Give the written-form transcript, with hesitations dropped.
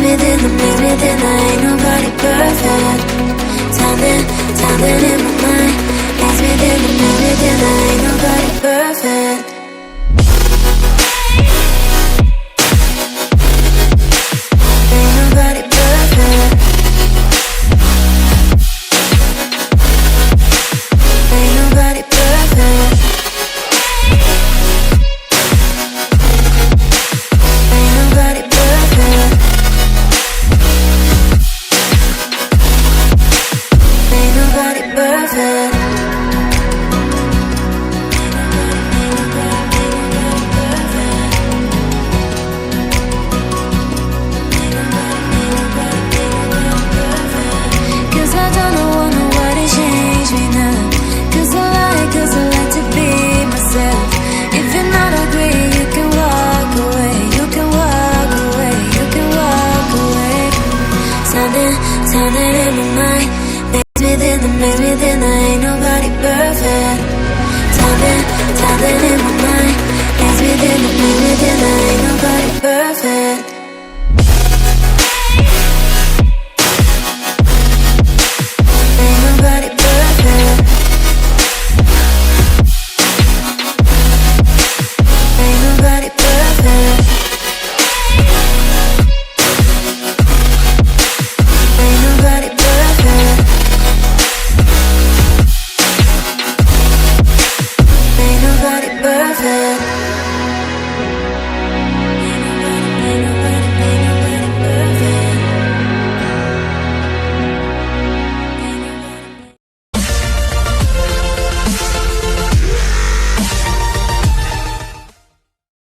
within the maze within, there ain't nobody perfect. Something in my mind. Maze within the maze within, there ain't nobody perfect. Ain't nobody perfect. Ain't nobody perfect. Ain't nobody perfect. Ain't nobody perfect. Cause I don't want nobody change me now. Cause I like to be myself. If you're not agree, you can walk away. You can walk away. You can walk away. Something in my mind. Maze within, there ain't nobody perfect. Something in my